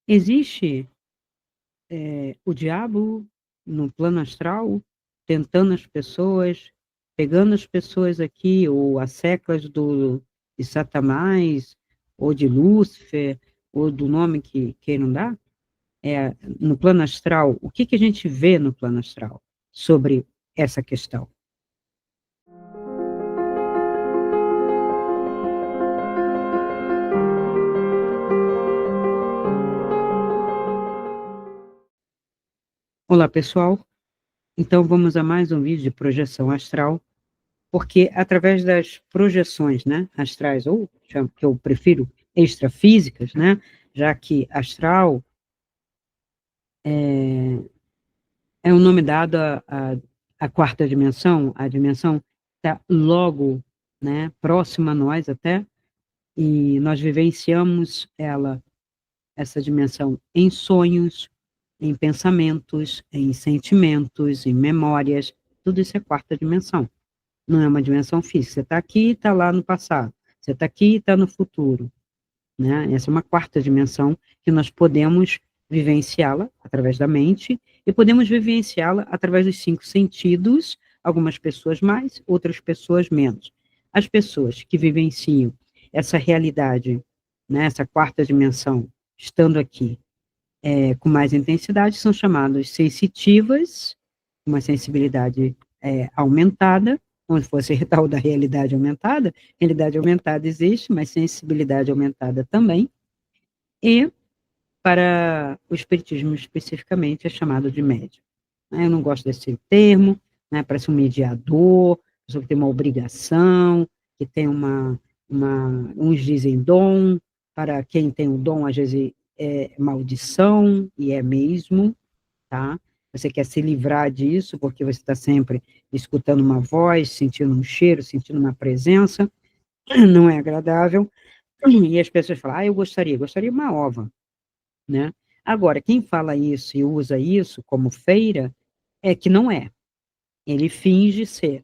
Existe o diabo no plano astral tentando as pessoas, pegando as pessoas aqui, ou as seclas de Satanás, ou de Lúcifer, ou do nome que queiram dar, no plano astral, o que que a gente vê no plano astral sobre essa questão? Olá, pessoal. Então, vamos a mais um vídeo de projeção astral, porque através das projeções, né, astrais, ou que eu prefiro extrafísicas, né, já que astral é um nome dado à quarta dimensão, a dimensão está logo, né, próxima a nós até, e nós vivenciamos essa dimensão em sonhos, em pensamentos, em sentimentos, em memórias, tudo isso é quarta dimensão. Não é uma dimensão física. Você está aqui e está lá no passado. Você está aqui e está no futuro. Né? Essa é uma quarta dimensão que nós podemos vivenciá-la através da mente e podemos vivenciá-la através dos cinco sentidos, algumas pessoas mais, outras pessoas menos. As pessoas que vivenciam essa realidade, né, essa quarta dimensão, estando aqui com mais intensidade, são chamadas sensitivas, uma sensibilidade aumentada, como se fosse tal da realidade aumentada existe, mas sensibilidade aumentada também, e para o espiritismo especificamente é chamado de médium. Eu não gosto desse termo, né, parece um mediador, pessoa que tem uma obrigação, que tem uns dizem dom, para quem tem o dom, às vezes é maldição, e é mesmo, tá? Você quer se livrar disso, porque você está sempre escutando uma voz, sentindo um cheiro, sentindo uma presença, não é agradável, e as pessoas falam, eu gostaria uma ova, né? Agora, quem fala isso e usa isso como feira, é que não é. Ele finge ser.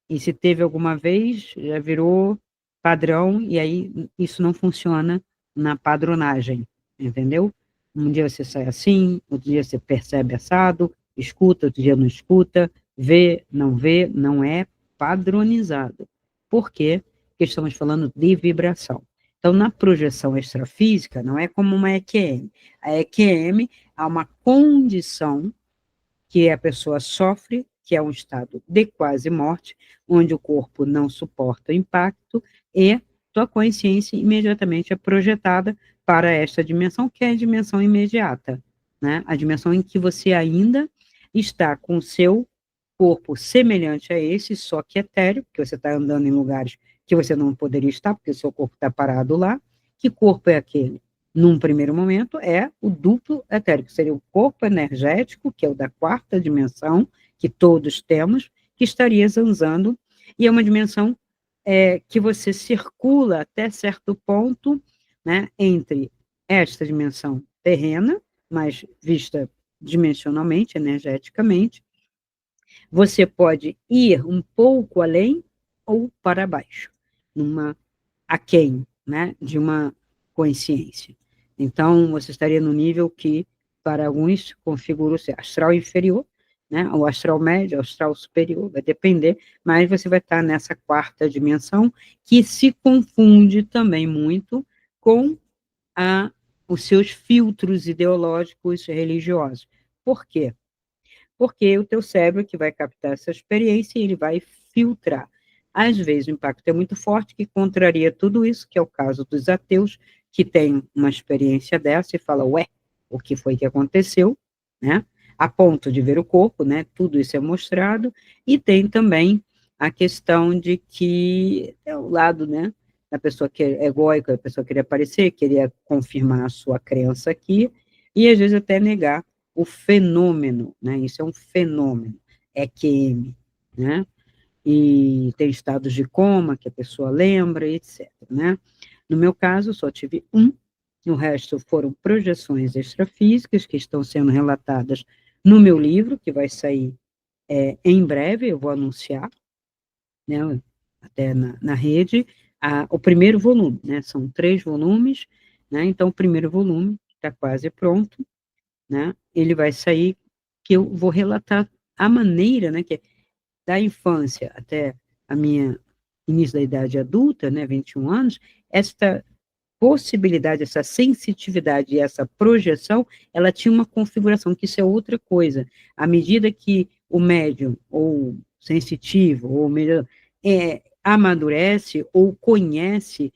E se teve alguma vez, já virou padrão, e aí isso não funciona na padronagem, entendeu? Um dia você sai assim, outro dia você percebe assado, escuta, outro dia não escuta, vê, não é padronizado. Por quê? Porque estamos falando de vibração. Então, na projeção extrafísica, não é como uma EQM. A EQM é uma condição que a pessoa sofre, que é um estado de quase morte, onde o corpo não suporta o impacto e tua consciência imediatamente é projetada para esta dimensão, que é a dimensão imediata, né? A dimensão em que você ainda está com o seu corpo semelhante a esse, só que etéreo, porque você está andando em lugares que você não poderia estar, porque o seu corpo está parado lá. Que corpo é aquele? Num primeiro momento, é o duplo etérico, seria o corpo energético, que é o da quarta dimensão, que todos temos, que estaria zanzando, e é uma dimensão que você circula até certo ponto, né, entre esta dimensão terrena, mas vista dimensionalmente, energeticamente, você pode ir um pouco além ou para baixo, numa aquém, né, de uma consciência. Então, você estaria no nível que, para alguns, configura-se astral inferior, né, o astral médio, o astral superior, vai depender, mas você vai estar nessa quarta dimensão, que se confunde também muito com a, os seus filtros ideológicos religiosos. Por quê? Porque o teu cérebro que vai captar essa experiência e ele vai filtrar. Às vezes o impacto é muito forte, que contraria tudo isso, que é o caso dos ateus, que tem uma experiência dessa e fala, ué, o que foi que aconteceu, né? A ponto de ver o corpo, né? Tudo isso é mostrado, e tem também a questão de que é o lado, né, da pessoa que é egóica, a pessoa queria aparecer, queria confirmar a sua crença aqui, e às vezes até negar o fenômeno, né? Isso é um fenômeno, EQM, né? E tem estados de coma que a pessoa lembra, etc, né? No meu caso, só tive um, o resto foram projeções extrafísicas que estão sendo relatadas no meu livro, que vai sair em breve, eu vou anunciar, né, até na rede, o primeiro volume, né, são 3 volumes, né, então o primeiro volume está quase pronto, né? Ele vai sair, que eu vou relatar a maneira, né, que é da infância até a minha início da idade adulta, né, 21 anos, esta possibilidade, essa sensitividade e essa projeção, ela tinha uma configuração, que isso é outra coisa. À medida que o médium, ou sensitivo, ou melhor, amadurece ou conhece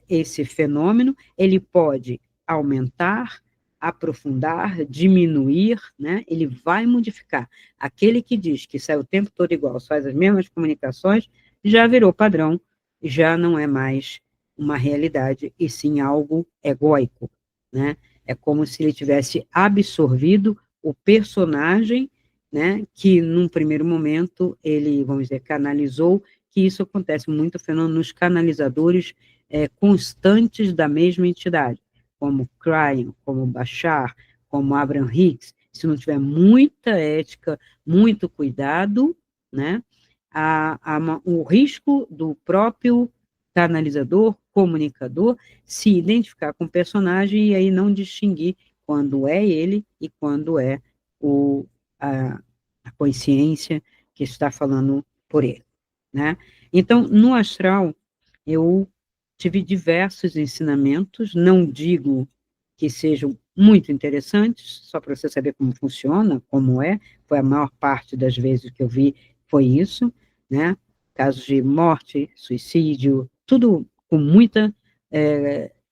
esse fenômeno, ele pode aumentar, aprofundar, diminuir, né? Ele vai modificar. Aquele que diz que sai o tempo todo igual, faz as mesmas comunicações, já virou padrão, já não é mais uma realidade, e sim algo egóico, né? É como se ele tivesse absorvido o personagem, né, que num primeiro momento ele, vamos dizer, canalizou, que isso acontece muito fenômeno nos canalizadores constantes da mesma entidade, como Cryon, como Bashar, como Abraham Hicks. Se não tiver muita ética, muito cuidado, né, o risco do próprio canalizador, comunicador, se identificar com o personagem e aí não distinguir quando é ele e quando é o, a, a consciência que está falando por ele, né? Então, no astral, eu tive diversos ensinamentos, não digo que sejam muito interessantes, só para você saber como funciona, como é, foi a maior parte das vezes que eu vi, foi isso, né? Casos de morte, suicídio, tudo com muita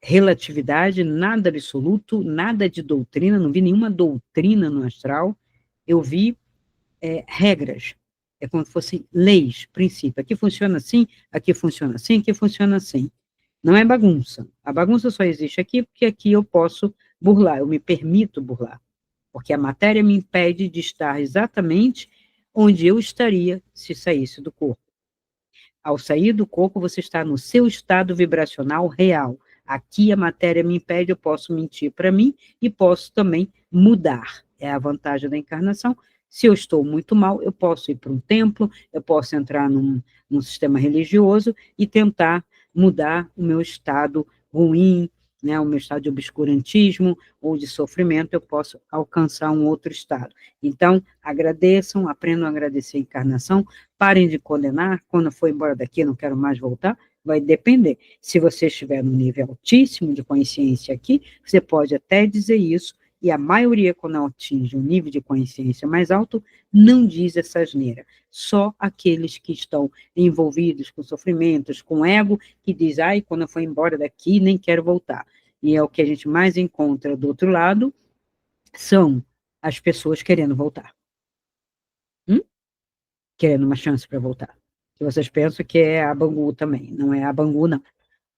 relatividade, nada absoluto, nada de doutrina, não vi nenhuma doutrina no astral, eu vi regras, é como se fossem leis, princípios. Aqui funciona assim, aqui funciona assim, aqui funciona assim. Não é bagunça. A bagunça só existe aqui porque aqui eu posso burlar, eu me permito burlar. Porque a matéria me impede de estar exatamente onde eu estaria se saísse do corpo. Ao sair do corpo, você está no seu estado vibracional real. Aqui a matéria me impede, eu posso mentir para mim e posso também mudar. É a vantagem da encarnação. Se eu estou muito mal, eu posso ir para um templo, eu posso entrar num sistema religioso e tentar mudar o meu estado ruim, né, o meu estado de obscurantismo ou de sofrimento, eu posso alcançar um outro estado. Então, agradeçam, aprendam a agradecer a encarnação, parem de condenar, quando for embora daqui, não quero mais voltar, vai depender. Se você estiver num nível altíssimo de consciência aqui, você pode até dizer isso, e a maioria, quando atinge um nível de consciência mais alto, não diz essa asneira. Só aqueles que estão envolvidos com sofrimentos, com ego, que diz, ai, quando eu for embora daqui, nem quero voltar. E é o que a gente mais encontra do outro lado, são as pessoas querendo voltar. Querendo uma chance para voltar. Que vocês pensam que é a Bangu também, não é a Bangu, não.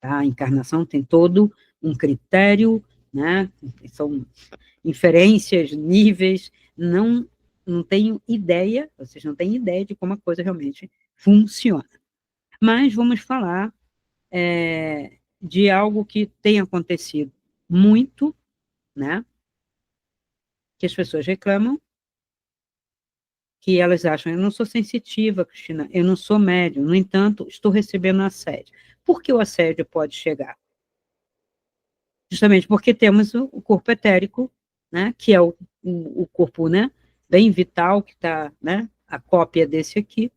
Tá? A encarnação tem todo um critério, né? São inferências, níveis, não tenho ideia, vocês não têm ideia de como a coisa realmente funciona. Mas vamos falar de algo que tem acontecido muito, né? Que as pessoas reclamam, que elas acham, eu não sou sensitiva, Cristina, eu não sou médium, no entanto, estou recebendo assédio. Por que o assédio pode chegar? Justamente porque temos o corpo etérico, né, que é o corpo, né, bem vital, que está, né, a cópia desse aqui,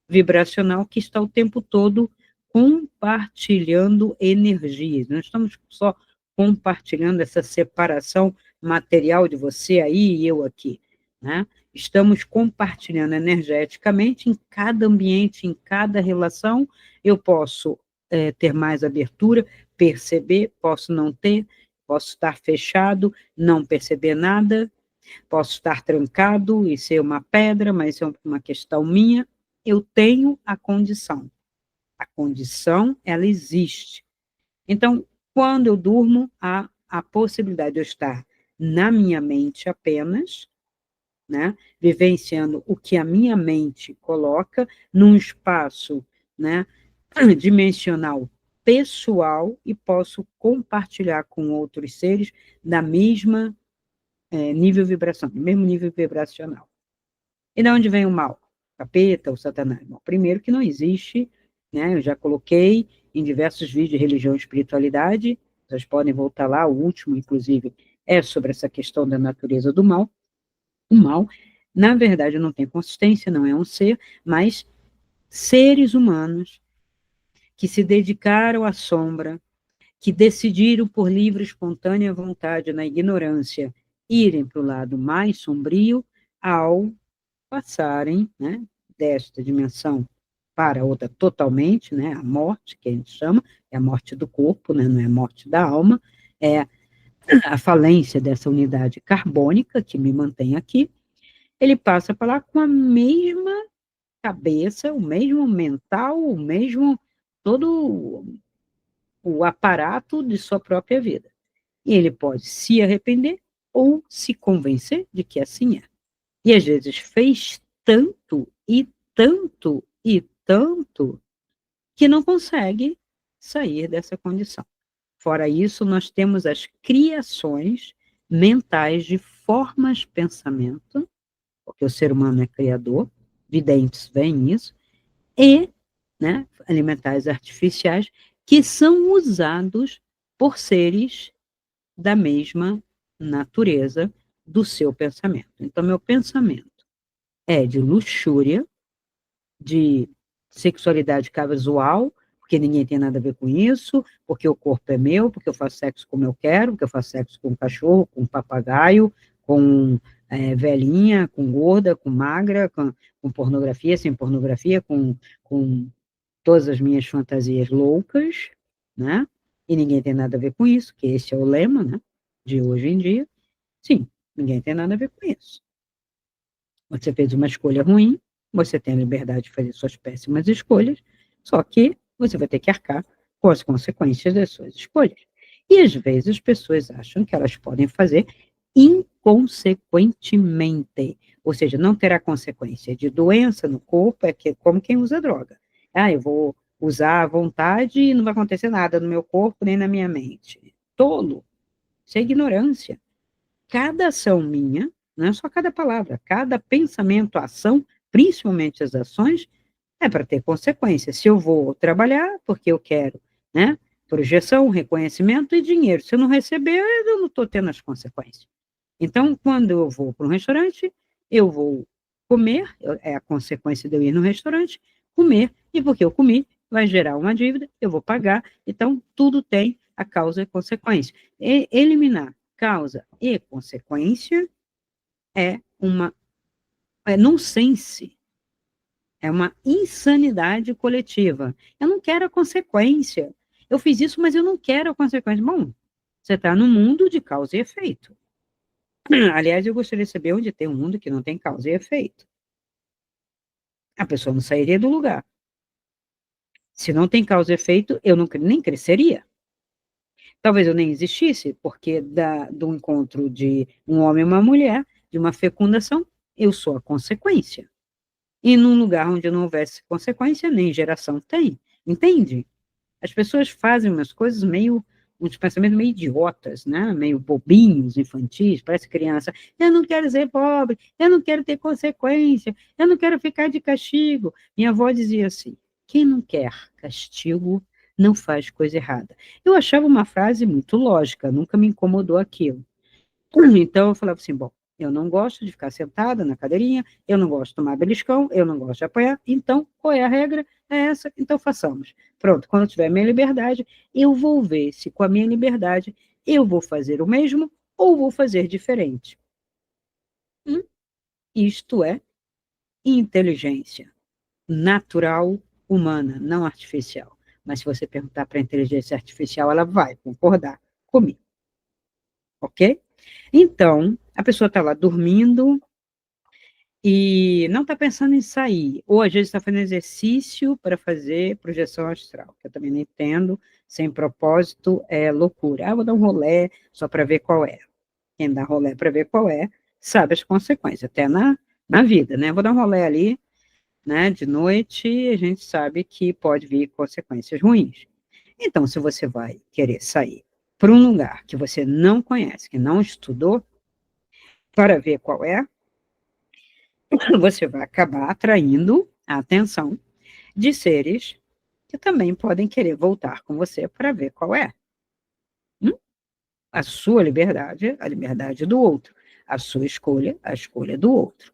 vibracional, que está o tempo todo compartilhando energias. Não estamos só compartilhando essa separação material de você aí e eu aqui, né? Estamos compartilhando energeticamente em cada ambiente, em cada relação. Eu posso ter mais abertura, perceber, posso não ter, posso estar fechado, não perceber nada, posso estar trancado e ser uma pedra, mas é uma questão minha. Eu tenho a condição. A condição, ela existe. Então, quando eu durmo, há a possibilidade de eu estar na minha mente apenas, né, vivenciando o que a minha mente coloca num espaço, né, dimensional pessoal e posso compartilhar com outros seres da mesma nível vibracional, mesmo nível vibracional. E de onde vem o mal? Capeta, o Satanás? Bom, primeiro que não existe, né? Eu já coloquei em diversos vídeos de religião e espiritualidade, vocês podem voltar lá, o último, inclusive, é sobre essa questão da natureza do mal. O mal, na verdade, não tem consistência, não é um ser, mas seres humanos que se dedicaram à sombra, que decidiram por livre e espontânea vontade, na ignorância, irem para o lado mais sombrio, ao passarem, né, desta dimensão para outra totalmente, né, a morte, que a gente chama, é a morte do corpo, né, não é a morte da alma, é a falência dessa unidade carbônica que me mantém aqui, ele passa para lá com a mesma cabeça, o mesmo mental, o mesmo, todo o aparato de sua própria vida. E ele pode se arrepender ou se convencer de que assim é. E às vezes fez tanto e tanto e tanto que não consegue sair dessa condição. Fora isso, nós temos as criações mentais de formas de pensamento, porque o ser humano é criador, videntes veem isso, e, né, alimentares artificiais, que são usados por seres da mesma natureza do seu pensamento. Então, meu pensamento é de luxúria, de sexualidade casual, porque ninguém tem nada a ver com isso, porque o corpo é meu, porque eu faço sexo como eu quero, porque eu faço sexo com cachorro, com papagaio, com velhinha, com gorda, com magra, com pornografia, sem pornografia, com todas as minhas fantasias loucas, né? E ninguém tem nada a ver com isso, que esse é o lema, né, de hoje em dia. Sim, ninguém tem nada a ver com isso. Você fez uma escolha ruim, você tem a liberdade de fazer suas péssimas escolhas, só que você vai ter que arcar com as consequências das suas escolhas. E às vezes as pessoas acham que elas podem fazer inconsequentemente, ou seja, não terá consequência de doença no corpo, é que, como quem usa droga. Ah, eu vou usar à vontade e não vai acontecer nada no meu corpo nem na minha mente. Tolo. Isso é ignorância. Cada ação minha, não é só cada palavra, cada pensamento, ação, principalmente as ações, é para ter consequência. Se eu vou trabalhar porque eu quero, né, projeção, reconhecimento e dinheiro. Se eu não receber, eu não estou tendo as consequências. Então, quando eu vou para um restaurante, eu vou comer, é a consequência de eu ir no restaurante, comer, e porque eu comi, vai gerar uma dívida, eu vou pagar, então tudo tem a causa e consequência. E eliminar causa e consequência é uma nonsense, é uma insanidade coletiva. Eu não quero a consequência. Eu fiz isso, mas eu não quero a consequência. Bom, você está no mundo de causa e efeito. Aliás, eu gostaria de saber onde tem um mundo que não tem causa e efeito. A pessoa não sairia do lugar. Se não tem causa e efeito, eu não, nem cresceria. Talvez eu nem existisse, porque do encontro de um homem e uma mulher, de uma fecundação, eu sou a consequência. E num lugar onde não houvesse consequência, nem geração tem. Entende? As pessoas fazem umas coisas meio, uns pensamentos meio idiotas, né? Meio bobinhos, infantis, parece criança. Eu não quero ser pobre, eu não quero ter consequência, eu não quero ficar de castigo. Minha avó dizia assim: quem não quer castigo não faz coisa errada. Eu achava uma frase muito lógica, nunca me incomodou aquilo. Então eu falava assim, bom, eu não gosto de ficar sentada na cadeirinha, eu não gosto de tomar beliscão, eu não gosto de apanhar, então qual é a regra? É essa, então façamos. Pronto, quando eu tiver minha liberdade, eu vou ver se com a minha liberdade eu vou fazer o mesmo ou vou fazer diferente. Isto é inteligência natural humana, não artificial. Mas se você perguntar para a inteligência artificial, ela vai concordar comigo, ok? Então, a pessoa está lá dormindo e não está pensando em sair, ou às vezes está fazendo exercício para fazer projeção astral, que eu também não entendo, sem propósito é loucura. Ah, vou dar um rolê só para ver qual é. Quem dá rolê para ver qual é, sabe as consequências, até na vida, né? Vou dar um rolê ali, né, de noite, a gente sabe que pode vir consequências ruins. Então, se você vai querer sair para um lugar que você não conhece, que não estudou, para ver qual é, você vai acabar atraindo a atenção de seres que também podem querer voltar com você para ver qual é. A sua liberdade, a liberdade do outro. A sua escolha, a escolha do outro.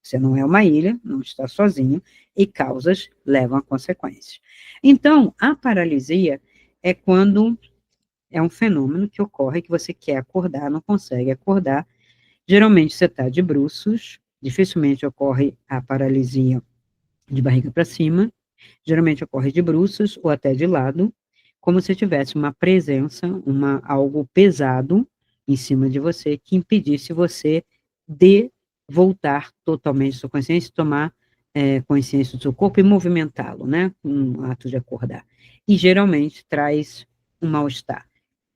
Você não é uma ilha, não está sozinho, e causas levam a consequências. Então, a paralisia é quando é um fenômeno que ocorre que você quer acordar, não consegue acordar. Geralmente você está de bruços, dificilmente ocorre a paralisia de barriga para cima, geralmente ocorre de bruços ou até de lado, como se tivesse uma presença, algo pesado em cima de você que impedisse você de voltar totalmente à sua consciência, tomar consciência do seu corpo e movimentá-lo, né? Um ato de acordar. E geralmente traz um mal-estar.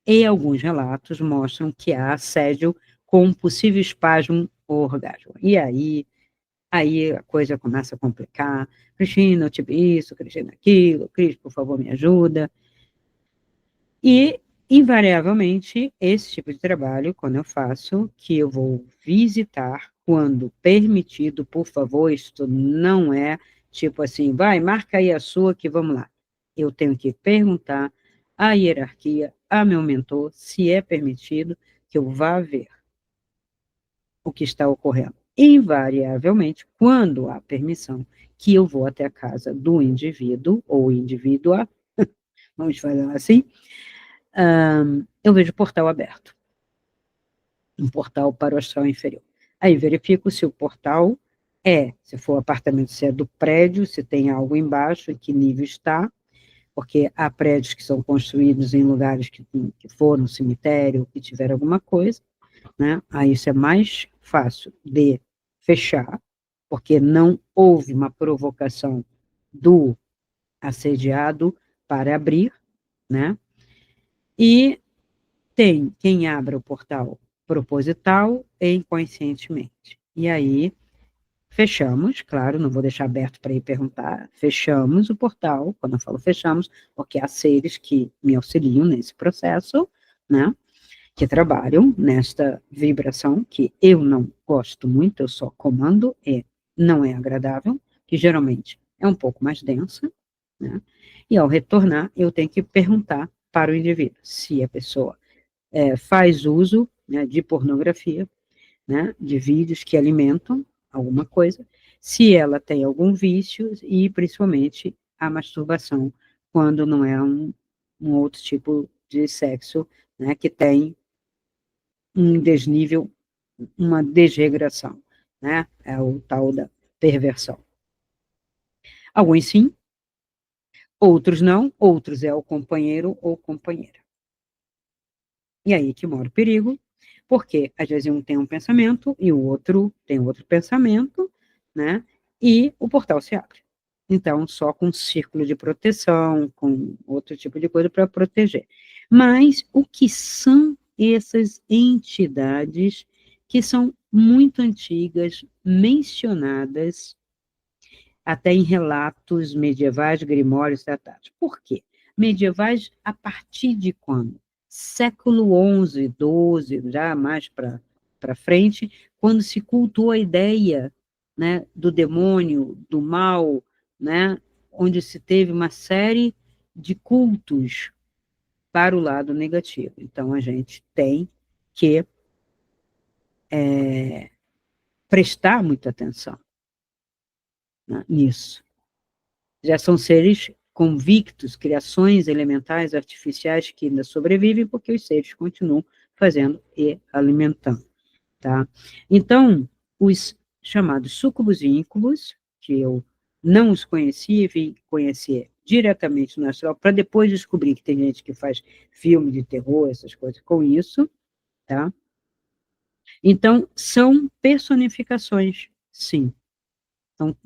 E alguns relatos mostram que há assédio com um possível espasmo ou orgasmo. E aí a coisa começa a complicar. Cristina, eu tive isso, Cristina, aquilo, Cris, por favor, me ajuda. E, invariavelmente, esse tipo de trabalho, quando eu faço, que eu vou visitar, quando permitido, por favor, isto não é tipo assim, vai, marca aí a sua que vamos lá. Eu tenho que perguntar à hierarquia, a meu mentor, se é permitido que eu vá ver o que está ocorrendo. Invariavelmente, quando há permissão, que eu vou até a casa do indivíduo ou indivídua, vamos fazer assim, eu vejo o portal aberto, um portal para o astral inferior. Aí verifico se o portal se for apartamento, se é do prédio, se tem algo embaixo, em que nível está, porque há prédios que são construídos em lugares que foram cemitério, que tiver alguma coisa, né? Aí isso é mais fácil de fechar, porque não houve uma provocação do assediado para abrir, né? E tem quem abra o portal proposital e inconscientemente. E aí fechamos, claro, não vou deixar aberto para ir perguntar, fechamos o portal, quando eu falo fechamos, porque há seres que me auxiliam nesse processo, né? Que trabalham nesta vibração, que eu não gosto muito, eu só comando, e não é agradável, que geralmente é um pouco mais densa, né? E ao retornar, eu tenho que perguntar para o indivíduo se a pessoa faz uso, né, de pornografia, né, de vídeos que alimentam alguma coisa, se ela tem algum vício e principalmente a masturbação, quando não é um outro tipo de sexo, né, que tem um desnível, uma desregração, né? É o tal da perversão. Alguns sim, outros não, outros é o companheiro ou companheira. E aí que mora o perigo, porque às vezes um tem um pensamento e o outro tem outro pensamento, né? E o portal se abre. Então, só com um círculo de proteção, com outro tipo de coisa para proteger. Mas o que são essas entidades que são muito antigas, mencionadas até em relatos medievais, grimórios tratados? Por quê? Medievais a partir de quando? Século XI, XII, já mais para frente, quando se cultuou a ideia, né, do demônio, do mal, né, onde se teve uma série de cultos para o lado negativo. Então, a gente tem que prestar muita atenção, né, nisso. Já são seres convictos, criações elementais artificiais que ainda sobrevivem porque os seres continuam fazendo e alimentando, tá? Então, os chamados súcubos e íncubos, que eu não os conhecia, vim conhecer diretamente no astral, para depois descobrir que tem gente que faz filme de terror, essas coisas com isso, tá? Então, são personificações, sim.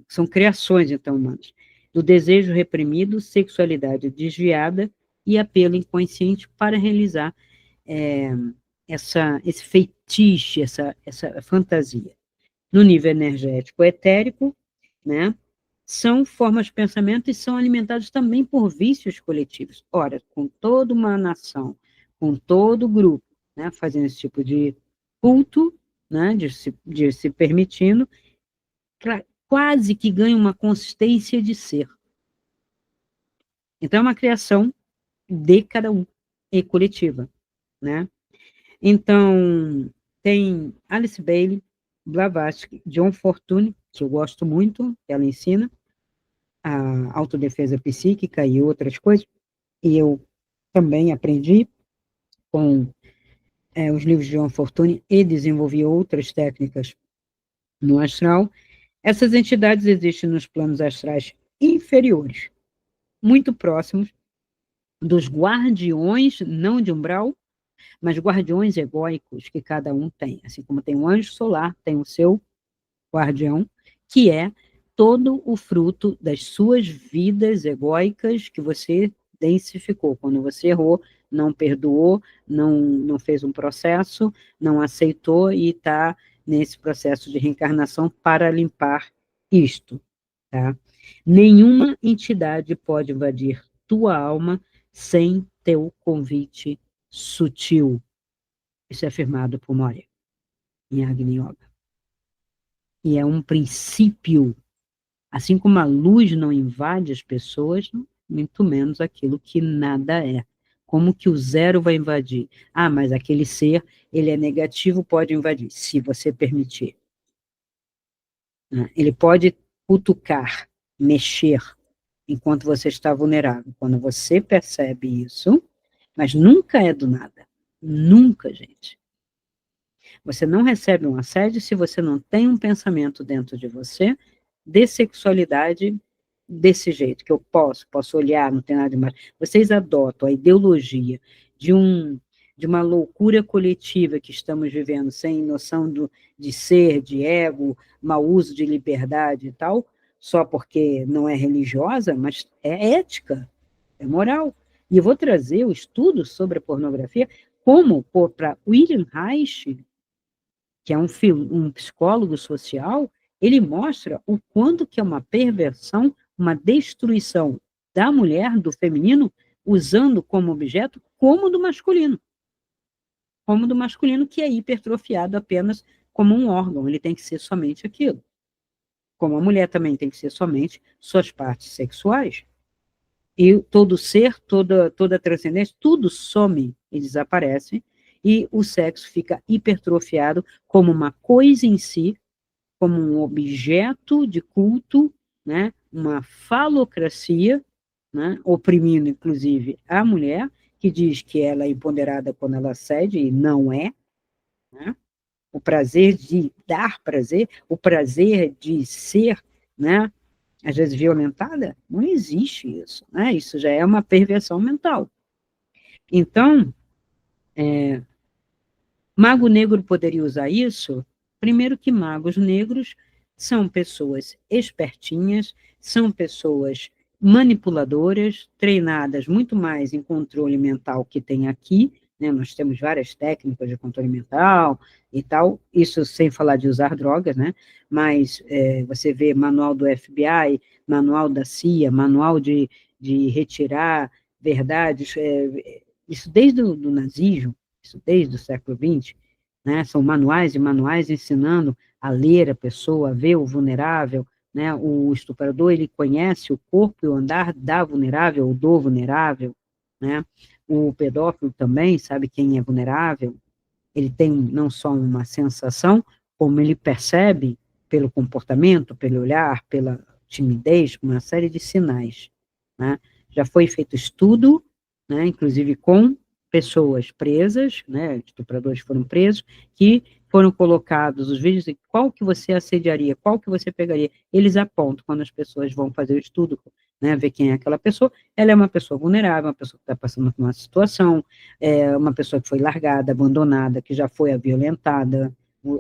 São criações, então, humanas. Do desejo reprimido, sexualidade desviada e apelo inconsciente para realizar é, esse feitiço, essa fantasia. No nível energético etérico, né, são formas de pensamento e são alimentados também por vícios coletivos. Ora, com toda uma nação, com todo o grupo, né, fazendo esse tipo de culto, né, de se permitindo, quase que ganha uma consistência de ser. Então, é uma criação de cada um e coletiva, né? Então, tem Alice Bailey, Blavatsky, John Fortune, que eu gosto muito, ela ensina a autodefesa psíquica e outras coisas, e eu também aprendi com os livros de John Fortune e desenvolvi outras técnicas no astral. Essas entidades existem nos planos astrais inferiores, muito próximos dos guardiões, não de umbral, mas guardiões egóicos que cada um tem. Assim como tem um anjo solar, tem o seu guardião, que é todo o fruto das suas vidas egóicas que você densificou. Quando você errou, não perdoou, não fez um processo, não aceitou e está nesse processo de reencarnação para limpar isto. Tá? Nenhuma entidade pode invadir tua alma sem teu convite sutil. Isso é afirmado por Moria, em Agni Yoga. E é um princípio, assim como a luz não invade as pessoas, muito menos aquilo que nada é. Como que o zero vai invadir? Ah, mas aquele ser, ele é negativo, pode invadir, se você permitir. Ele pode cutucar, mexer, enquanto você está vulnerável. Quando você percebe isso, mas nunca é do nada. Nunca, gente. Você não recebe um assédio se você não tem um pensamento dentro de você de sexualidade desse jeito, que eu posso olhar, não tem nada demais. Vocês adotam a ideologia de de uma loucura coletiva que estamos vivendo, sem noção de ser, de ego, mau uso de liberdade e tal, só porque não é religiosa, mas é ética, é moral. E eu vou trazer o estudo sobre a pornografia como para William Reich, que é um psicólogo social, ele mostra o quanto que é uma perversão, uma destruição da mulher, do feminino, usando como objeto, como do masculino que é hipertrofiado apenas como um órgão, ele tem que ser somente aquilo. Como a mulher também tem que ser somente suas partes sexuais. E todo ser, toda transcendência, tudo some e desaparece, e o sexo fica hipertrofiado como uma coisa em si, como um objeto de culto, né? Uma falocracia, né? Oprimindo, inclusive, a mulher, que diz que ela é empoderada quando ela cede, e não é, né? O prazer de dar prazer, o prazer de ser, né? Às vezes violentada, não existe isso, né? Isso já é uma perversão mental. Então, mago negro poderia usar isso? Primeiro que magos negros são pessoas espertinhas, são pessoas manipuladoras, treinadas muito mais em controle mental que tem aqui, né? Nós temos várias técnicas de controle mental e tal, isso sem falar de usar drogas, né? Mas você vê manual do FBI, manual da CIA, manual de retirar verdades, isso desde o do nazismo, isso desde o século XX, né? São manuais e manuais ensinando a ler a pessoa, a ver o vulnerável, né? O estuprador, ele conhece o corpo e o andar da vulnerável, ou do vulnerável, né? O pedófilo também sabe quem é vulnerável, ele tem não só uma sensação, como ele percebe pelo comportamento, pelo olhar, pela timidez, uma série de sinais, né? Já foi feito estudo, né, inclusive com pessoas presas, né, estupradores foram presos, que foram colocados os vídeos de qual que você assediaria, qual que você pegaria. Eles apontam quando as pessoas vão fazer o estudo, né, ver quem é aquela pessoa. Ela é uma pessoa vulnerável, uma pessoa que está passando por uma situação, uma pessoa que foi largada, abandonada, que já foi violentada.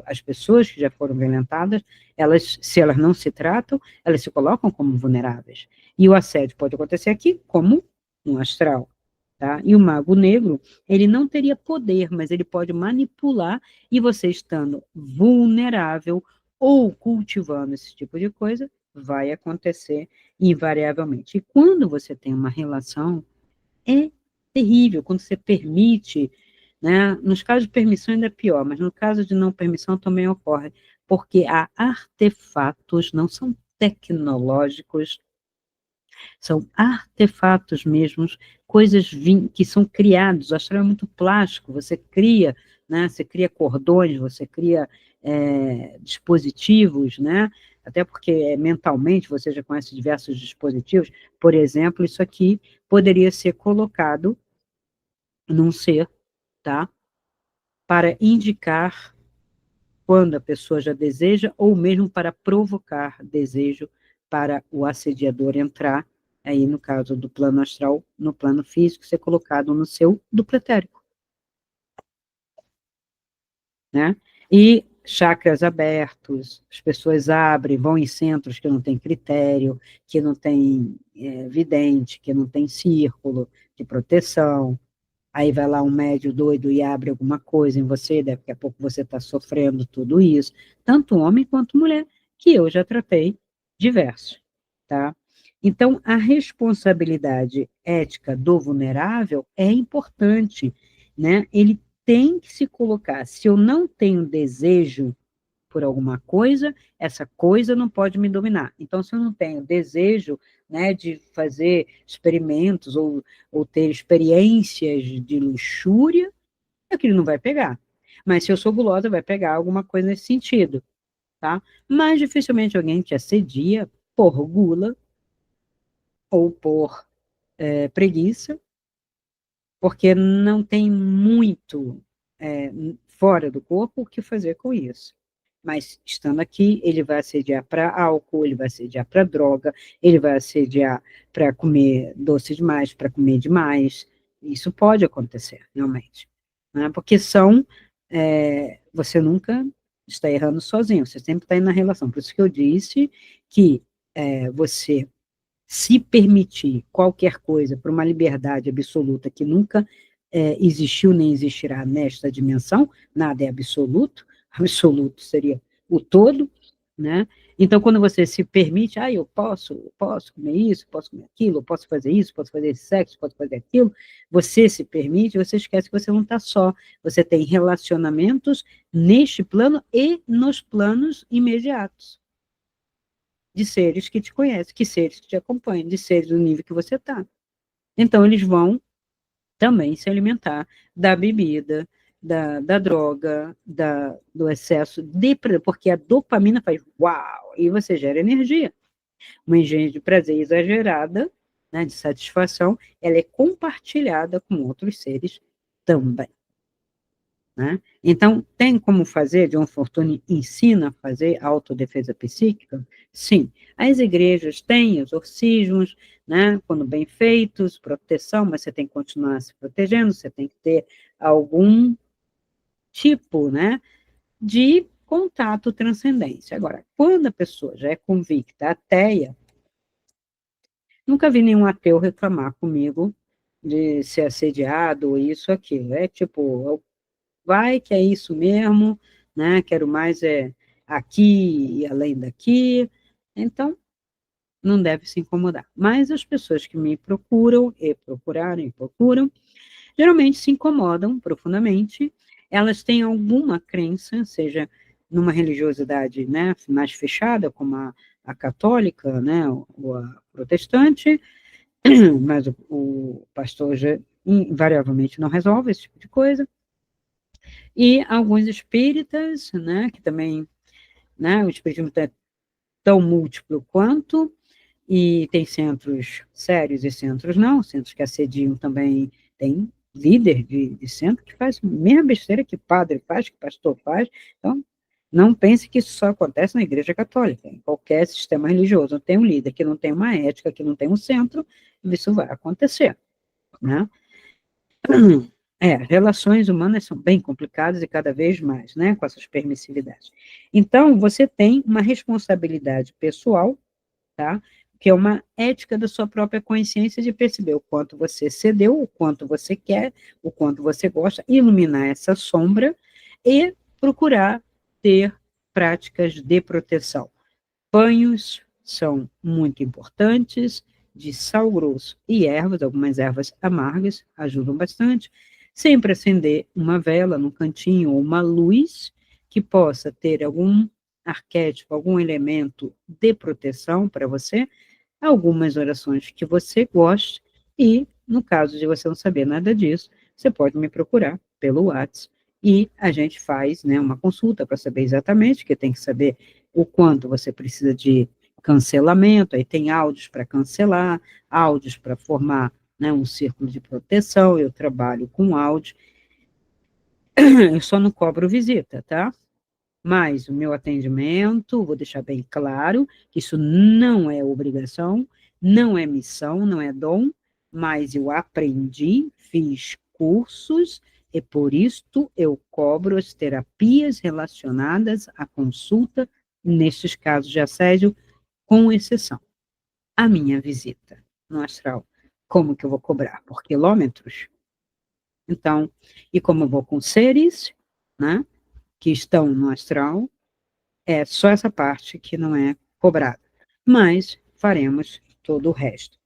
As pessoas que já foram violentadas, elas, se elas não se tratam, elas se colocam como vulneráveis. E o assédio pode acontecer aqui como no astral. Tá? E o mago negro, ele não teria poder, mas ele pode manipular, e você estando vulnerável ou cultivando esse tipo de coisa, vai acontecer invariavelmente. E quando você tem uma relação, é terrível, quando você permite, né? Nos casos de permissão ainda é pior, mas no caso de não permissão também ocorre, porque há artefatos, não são tecnológicos, são artefatos mesmos, coisas que são criados. O astral é muito plástico, você cria né? Você cria cordões, você cria dispositivos, né? Até porque mentalmente você já conhece diversos dispositivos. Por exemplo, isso aqui poderia ser colocado num ser, tá? Para indicar quando a pessoa já deseja, ou mesmo para provocar desejo para o assediador entrar, aí no caso do plano astral, no plano físico, ser colocado no seu duplo etérico, né? E chakras abertos, as pessoas abrem, vão em centros que não tem critério, que não tem vidente, que não tem círculo de proteção, aí vai lá um médio doido e abre alguma coisa em você, daqui a pouco você está sofrendo tudo isso, tanto homem quanto mulher, que eu já tratei diversos, tá? Então, a responsabilidade ética do vulnerável é importante, né? Ele tem que se colocar, se eu não tenho desejo por alguma coisa, essa coisa não pode me dominar. Então, se eu não tenho desejo, né, de fazer experimentos ou ter experiências de luxúria, aquilo não vai pegar. Mas se eu sou gulosa, vai pegar alguma coisa nesse sentido, tá? Mas dificilmente alguém te assedia por gula ou por preguiça, porque não tem muito fora do corpo o que fazer com isso. Mas estando aqui, ele vai assediar para álcool, ele vai assediar para droga, ele vai assediar para comer doce demais, para comer demais. Isso pode acontecer, realmente. Né? Porque você nunca está errando sozinho, você sempre está indo na relação. Por isso que eu disse que você se permitir qualquer coisa por uma liberdade absoluta que nunca existiu nem existirá nesta dimensão, nada é absoluto, absoluto seria o todo, né? Então, quando você se permite, eu posso comer isso, posso comer aquilo, eu posso fazer isso, posso fazer esse sexo, posso fazer aquilo, você se permite, você esquece que você não está só, você tem relacionamentos neste plano e nos planos imediatos de seres que te conhecem, que seres que te acompanham, de seres do nível que você está. Então, eles vão também se alimentar da bebida, da droga, do excesso de porque a dopamina faz uau, e você gera energia. Uma energia de prazer exagerada, né, de satisfação, ela é compartilhada com outros seres também. Né? Então, tem como fazer, John Fortune ensina a fazer autodefesa psíquica? Sim. As igrejas têm exorcismos, né, quando bem feitos, proteção, mas você tem que continuar se protegendo, você tem que ter algum tipo, né, de contato transcendência. Agora, quando a pessoa já é convicta, ateia, nunca vi nenhum ateu reclamar comigo de ser assediado, ou isso, aquilo. É tipo, vai que é isso mesmo, né? Quero mais aqui e além daqui. Então, não deve se incomodar. Mas as pessoas que me procuram e procuraram e procuram, geralmente se incomodam profundamente. Elas têm alguma crença, seja numa religiosidade, né, mais fechada, como a católica, né, ou a protestante, mas o pastor já invariavelmente não resolve esse tipo de coisa. E alguns espíritas, né, que também, né, o espiritismo é tão múltiplo quanto, e tem centros sérios e centros não, centros que assediam também, tem líder de centro que faz a mesma besteira que padre faz, que pastor faz, então não pense que isso só acontece na igreja católica, em qualquer sistema religioso, tem um líder que não tem uma ética, que não tem um centro, isso vai acontecer, né? Relações humanas são bem complicadas e cada vez mais, né, com essas permissividades. Então, você tem uma responsabilidade pessoal, tá, que é uma ética da sua própria consciência de perceber o quanto você cedeu, o quanto você quer, o quanto você gosta, iluminar essa sombra e procurar ter práticas de proteção. Banhos são muito importantes, de sal grosso e ervas, algumas ervas amargas ajudam bastante. Sempre acender uma vela no cantinho ou uma luz que possa ter algum arquétipo, algum elemento de proteção para você, algumas orações que você goste e, no caso de você não saber nada disso, você pode me procurar pelo WhatsApp e a gente faz, né, uma consulta para saber exatamente, que tem que saber o quanto você precisa de cancelamento, aí tem áudios para cancelar, áudios para formar, né, um círculo de proteção, eu trabalho com áudio, eu só não cobro visita, tá? Mas o meu atendimento, vou deixar bem claro, que isso não é obrigação, não é missão, não é dom, mas eu aprendi, fiz cursos, e por isto eu cobro as terapias relacionadas à consulta, nestes casos de assédio, com exceção. A minha visita no astral, como que eu vou cobrar? Por quilômetros? Então, e como eu vou com seres, né, que estão no astral, é só essa parte que não é cobrada. Mas faremos todo o resto.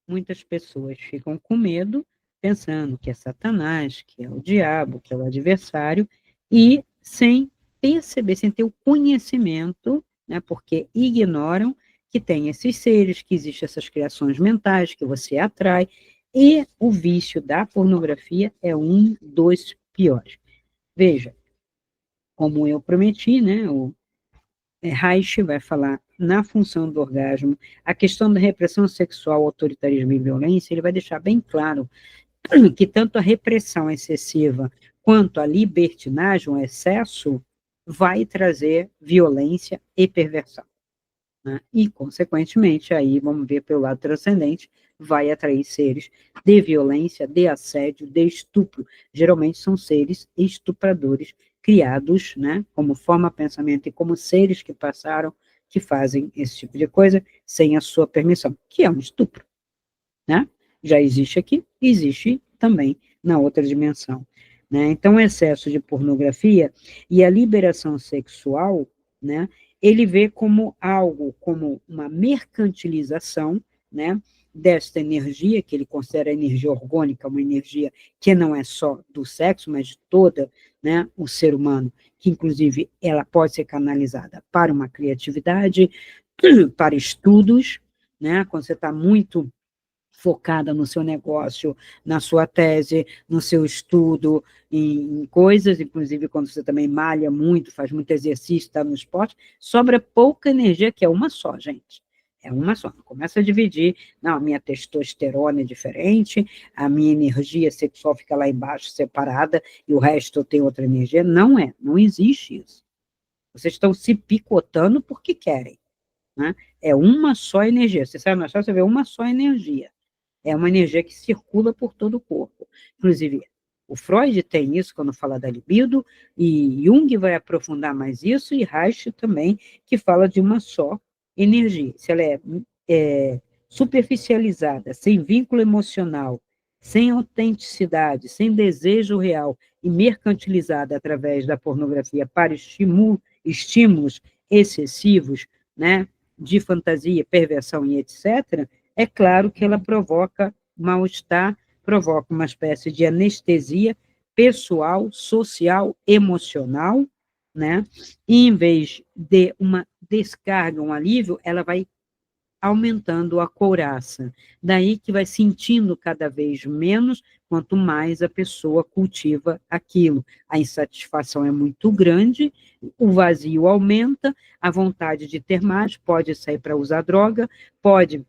Muitas pessoas ficam com medo, pensando que é Satanás, que é o diabo, que é o adversário, e sem perceber, sem ter o conhecimento, né, porque ignoram que tem esses seres, que existem essas criações mentais, que você atrai, e o vício da pornografia é um dos piores. Veja, como eu prometi, né, o Reich vai falar na função do orgasmo, a questão da repressão sexual, autoritarismo e violência, ele vai deixar bem claro que tanto a repressão excessiva quanto a libertinagem, o excesso, vai trazer violência e perversão, né? E, consequentemente, aí vamos ver pelo lado transcendente, vai atrair seres de violência, de assédio, de estupro. Geralmente são seres estupradores criados, né, como forma de pensamento e como seres que passaram, que fazem esse tipo de coisa sem a sua permissão, que é um estupro, né? Já existe aqui, existe também na outra dimensão, né? Então, o excesso de pornografia e a liberação sexual, né, ele vê como algo, como uma mercantilização, né, desta energia, que ele considera a energia orgânica, uma energia que não é só do sexo, mas de toda, né, o ser humano, que inclusive ela pode ser canalizada para uma criatividade, para estudos, né, quando você está muito focada no seu negócio, na sua tese, no seu estudo, em coisas, inclusive quando você também malha muito, faz muito exercício, está no esporte, sobra pouca energia, que é uma só, gente. É uma só. Não começa a dividir, não, a minha testosterona é diferente, a minha energia sexual fica lá embaixo, separada, e o resto eu tenho outra energia. Não é, não existe isso. Vocês estão se picotando porque querem, né? É uma só energia. Você sai no astral, você vê uma só energia. É uma energia que circula por todo o corpo. Inclusive, o Freud tem isso quando fala da libido, e Jung vai aprofundar mais isso, e Reich também, que fala de uma só energia. Se ela é superficializada, sem vínculo emocional, sem autenticidade, sem desejo real e mercantilizada através da pornografia para estímulos excessivos, né, de fantasia, perversão e etc., é claro que ela provoca mal-estar, provoca uma espécie de anestesia pessoal, social, emocional, né? E em vez de uma descarga, um alívio, ela vai aumentando a couraça. Daí que vai sentindo cada vez menos, quanto mais a pessoa cultiva aquilo. A insatisfação é muito grande, o vazio aumenta, a vontade de ter mais, pode sair para usar droga, pode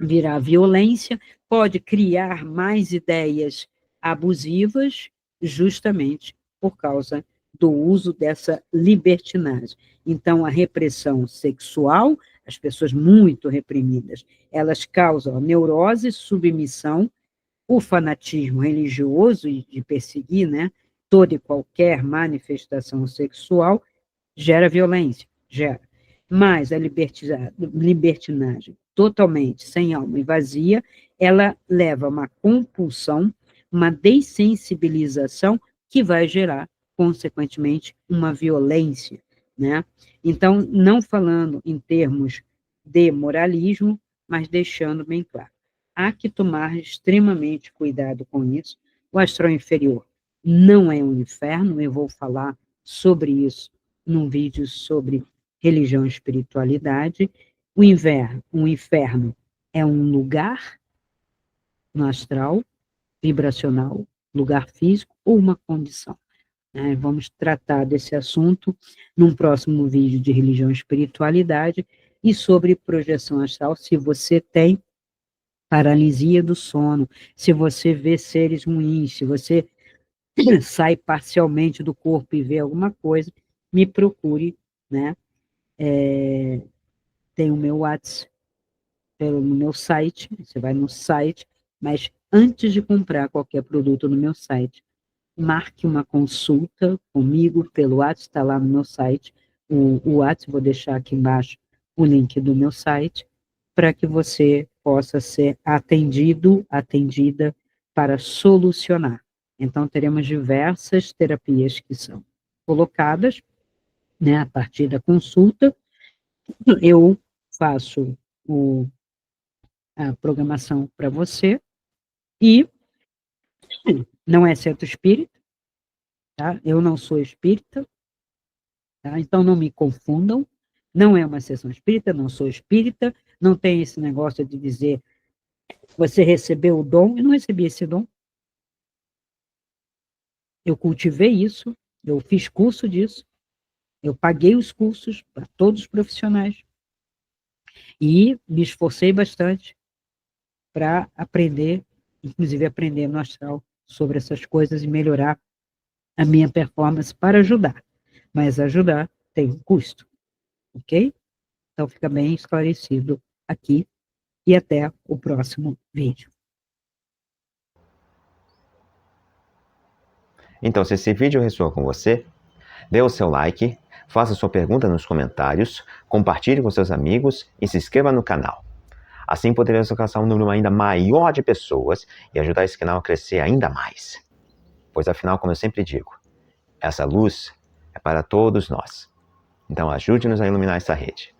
virar violência, pode criar mais ideias abusivas, justamente por causa do uso dessa libertinagem. Então, a repressão sexual, as pessoas muito reprimidas, elas causam a neurose, submissão, o fanatismo religioso e de perseguir, né, toda e qualquer manifestação sexual, gera violência, gera. Mas a libertinagem totalmente sem alma e vazia, ela leva a uma compulsão, uma dessensibilização que vai gerar, consequentemente, uma violência, né? Então, não falando em termos de moralismo, mas deixando bem claro. Há que tomar extremamente cuidado com isso. O astral inferior não é um inferno, eu vou falar sobre isso num vídeo sobre religião e espiritualidade. O inferno é um lugar no astral, vibracional, lugar físico ou uma condição. né? Vamos tratar desse assunto num próximo vídeo de religião e espiritualidade e sobre projeção astral, se você tem paralisia do sono, se você vê seres ruins, se você sai parcialmente do corpo e vê alguma coisa, me procure, né? Tem o meu WhatsApp no meu site, você vai no site, mas antes de comprar qualquer produto no meu site, marque uma consulta comigo pelo WhatsApp, está lá no meu site, o WhatsApp, vou deixar aqui embaixo o link do meu site, para que você possa ser atendido, atendida para solucionar. Então, teremos diversas terapias que são colocadas, né, a partir da consulta, eu faço a programação para você, e não é centro espírita, tá? Eu não sou espírita, tá? Então não me confundam, não é uma sessão espírita, não sou espírita, não tem esse negócio de dizer, você recebeu o dom, eu não recebi esse dom, eu cultivei isso, eu fiz curso disso, eu paguei os cursos para todos os profissionais, e me esforcei bastante para aprender, inclusive aprender no astral, sobre essas coisas e melhorar a minha performance para ajudar. Mas ajudar tem um custo, ok? Então fica bem esclarecido aqui e até o próximo vídeo. Então, se esse vídeo ressoou com você, dê o seu like, faça sua pergunta nos comentários, compartilhe com seus amigos e se inscreva no canal. Assim poderemos alcançar um número ainda maior de pessoas e ajudar esse canal a crescer ainda mais. Pois afinal, como eu sempre digo, essa luz é para todos nós. Então ajude-nos a iluminar essa rede.